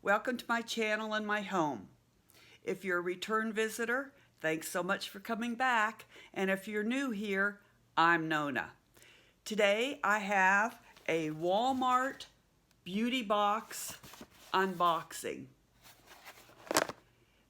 Welcome to my channel and my home. If you're a return visitor, thanks so much for coming back. And if you're new here, I'm Nona. Today I have a Walmart beauty box unboxing.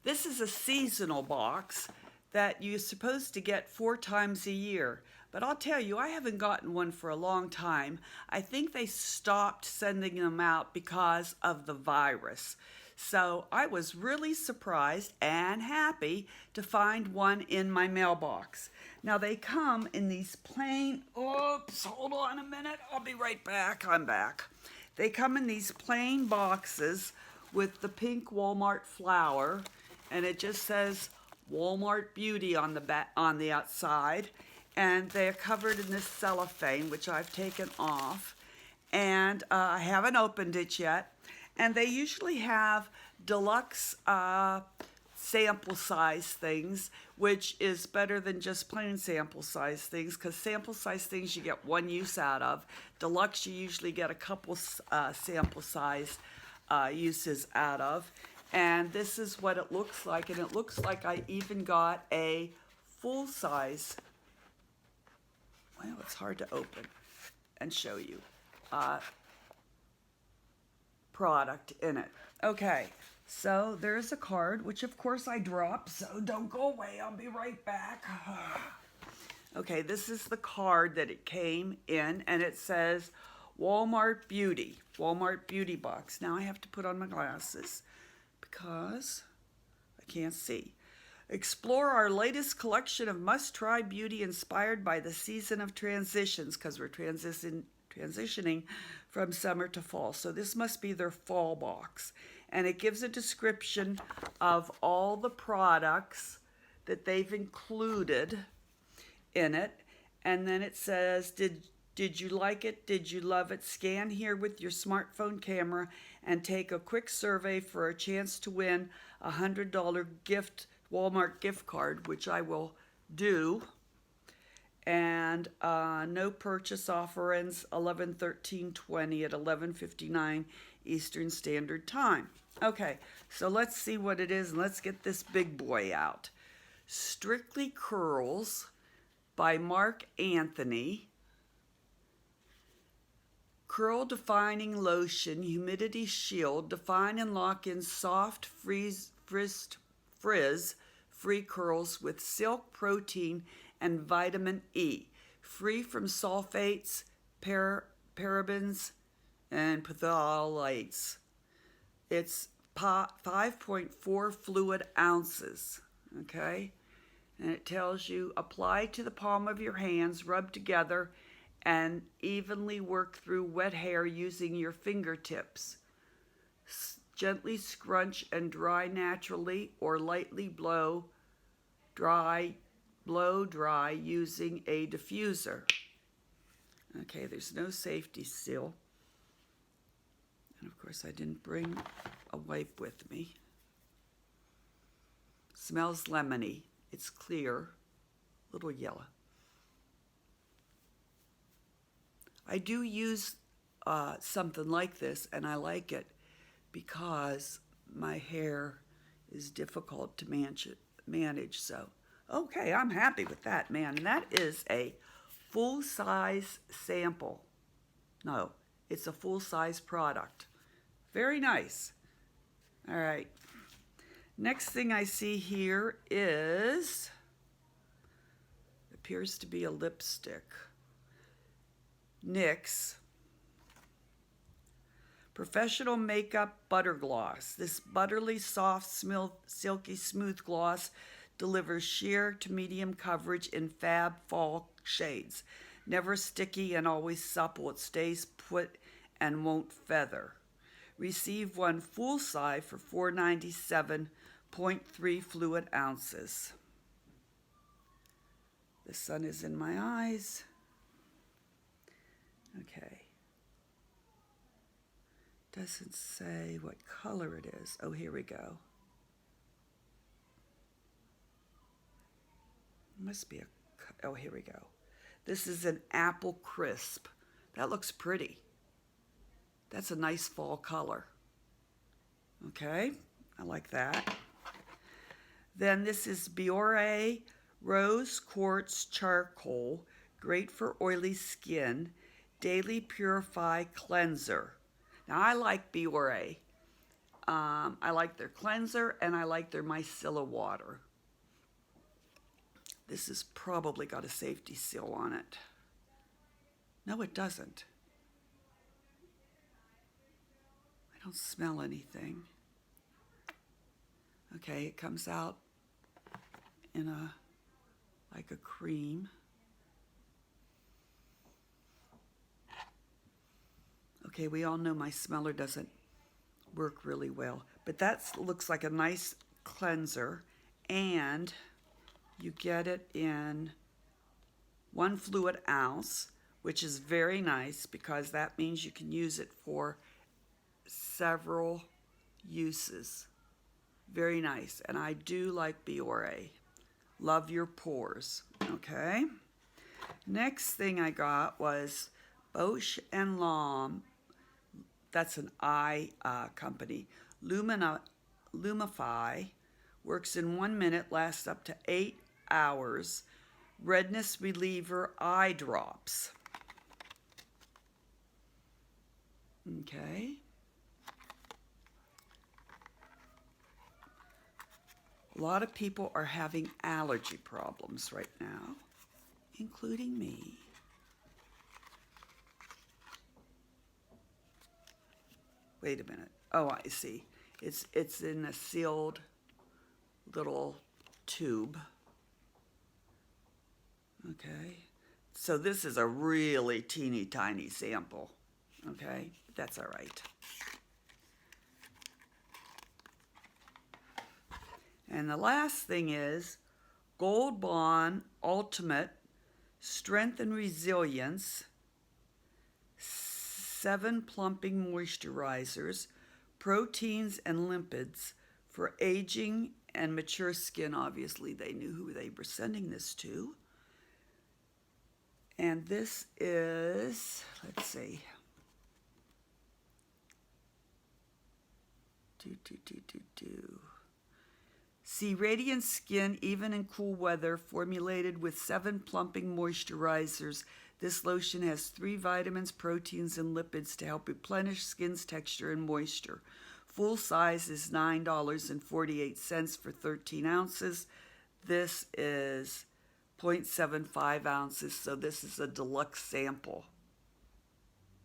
This is a seasonal box that you're supposed to get 4 times a year. But I'll tell you, I haven't gotten one for a long time. I think they stopped sending them out because of the virus. So I was really surprised and happy to find one in my mailbox. Now they come in these plain, oops, hold on a minute, I'll be right back, I'm back. They come in these plain boxes with the pink Walmart flower, and it just says Walmart Beauty on the outside. And they're covered in this cellophane, which I've taken off, and I haven't opened it yet. And they usually have deluxe sample size things, which is better than just plain sample size things, because sample size things you get one use out of. Deluxe you usually get a couple sample size uses out of. And this is what it looks like, and it looks like I even got a full size. Well, it's hard to open and show you product in it. Okay, so there's a card, which of course I dropped, so don't go away, I'll be right back. Okay, this is the card that it came in, and it says Walmart Beauty box. Now I have to put on my glasses because I can't see. Explore our latest collection of must-try beauty inspired by the season of transitions, because we're transitioning from summer to fall. So this must be their fall box. And it gives a description of all the products that they've included in it. And then it says, did you like it? Did you love it? Scan here with your smartphone camera and take a quick survey for a chance to win a $100 Walmart gift card, which I will do. And no purchase offer ends 11/13/20 at 11:59 Eastern Standard Time. Okay, so let's see what it is, and let's get this big boy out. Strictly Curls by Marc Anthony. Curl Defining Lotion, Humidity Shield. Define and lock in soft, frizz-free curls with silk protein and vitamin E, free from sulfates, parabens, and phthalates. It's 5.4 fluid ounces, okay? And it tells you, apply to the palm of your hands, rub together, and evenly work through wet hair using your fingertips. Gently scrunch and dry naturally, or lightly blow dry using a diffuser. Okay, there's no safety seal. And of course I didn't bring a wipe with me. Smells lemony. It's clear, a little yellow. I do use something like this, and I like it because my hair is difficult to manage. So, okay, I'm happy with that, man. And that is a full-size sample. No, it's a full-size product. Very nice. All right. Next thing I see here is, appears to be a lipstick. NYX Professional Makeup Butter Gloss. This butterly soft, silky smooth gloss delivers sheer to medium coverage in fab fall shades. Never sticky and always supple. It stays put and won't feather. Receive one full size for $4.97.3 fluid ounces. The sun is in my eyes. Okay. Doesn't say what color it is. Oh, here we go. Must be oh, here we go. This is an apple crisp. That looks pretty. That's a nice fall color. Okay, I like that. Then this is Biore Rose Quartz Charcoal, great for oily skin, Daily Purify Cleanser. Now I like Biore. I like their cleanser and I like their micellar water. This has probably got a safety seal on it. No, it doesn't. I don't smell anything. Okay, it comes out in like a cream. Okay, we all know my smeller doesn't work really well, but that looks like a nice cleanser, and you get it in 1 fluid ounce, which is very nice because that means you can use it for several uses. Very nice, and I do like Biore. Love your pores. Okay. Next thing I got was Bausch & Lomb. That's an eye company. Lumify works in 1 minute, lasts up to 8 hours. Redness reliever eye drops. Okay. A lot of people are having allergy problems right now, including me. Wait a minute. Oh, I see. It's in a sealed little tube. Okay. So this is a really teeny tiny sample. Okay. That's all right. And the last thing is Gold Bond Ultimate Strength and Resilience 7 plumping moisturizers, proteins and lipids for aging and mature skin. Obviously, they knew who they were sending this to. And this is, let's see. See radiant skin even in cool weather, formulated with 7 plumping moisturizers. This lotion has 3 vitamins, proteins, and lipids to help replenish skin's texture and moisture. Full size is $9.48 for 13 ounces. This is 0.75 ounces, so this is a deluxe sample.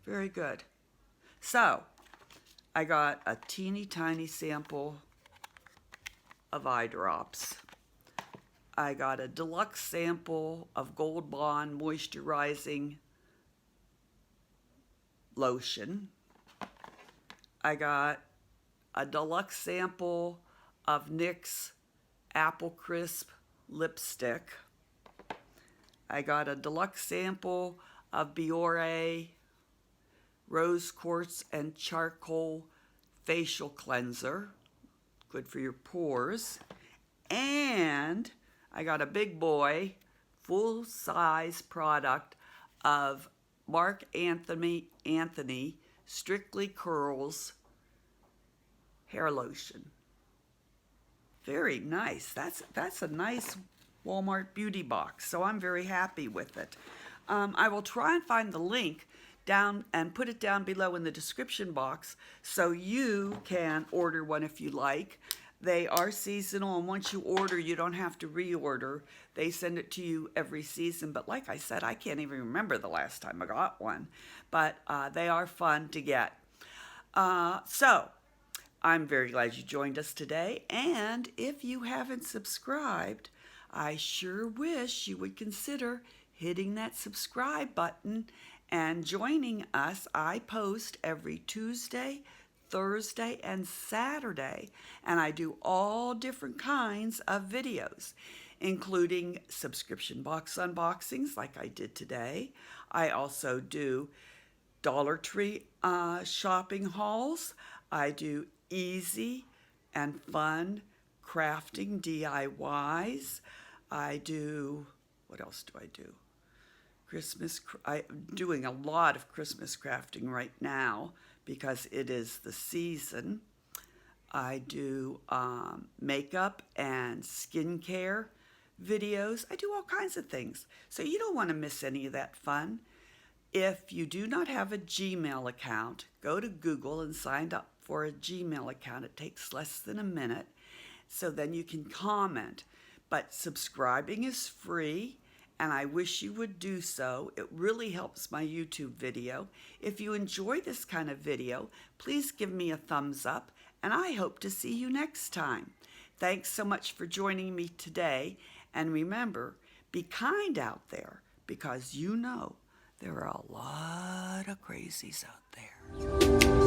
Very good. So, I got a teeny tiny sample of eye drops. I got a deluxe sample of Gold Bond moisturizing lotion. I got a deluxe sample of NYX Apple Crisp lipstick. I got a deluxe sample of Biore Rose Quartz and Charcoal Facial Cleanser. Good for your pores. And I got a big boy, full-size product of Marc Anthony Strictly Curls hair lotion. Very nice. That's a nice Walmart beauty box, so I'm very happy with it. I will try and find the link down and put it down below in the description box so you can order one if you like. They are seasonal, and once you order, you don't have to reorder. They send it to you every season, but like I said, I can't even remember the last time I got one, but they are fun to get. So I'm very glad you joined us today, and if you haven't subscribed, I sure wish you would consider hitting that subscribe button and joining us. I post every Tuesday, Thursday, and Saturday, and I do all different kinds of videos, including subscription box unboxings like I did today. I also do Dollar Tree shopping hauls. I do easy and fun crafting DIYs. I do, what else do I do? I'm doing a lot of Christmas crafting right now because it is the season. I do makeup and skincare videos. I do all kinds of things. So you don't want to miss any of that fun. If you do not have a Gmail account, go to Google and sign up for a Gmail account. It takes less than a minute. So then you can comment. But subscribing is free, and I wish you would do so. It really helps my YouTube video. If you enjoy this kind of video, please give me a thumbs up, and I hope to see you next time. Thanks so much for joining me today, and remember, be kind out there, because you know there are a lot of crazies out there.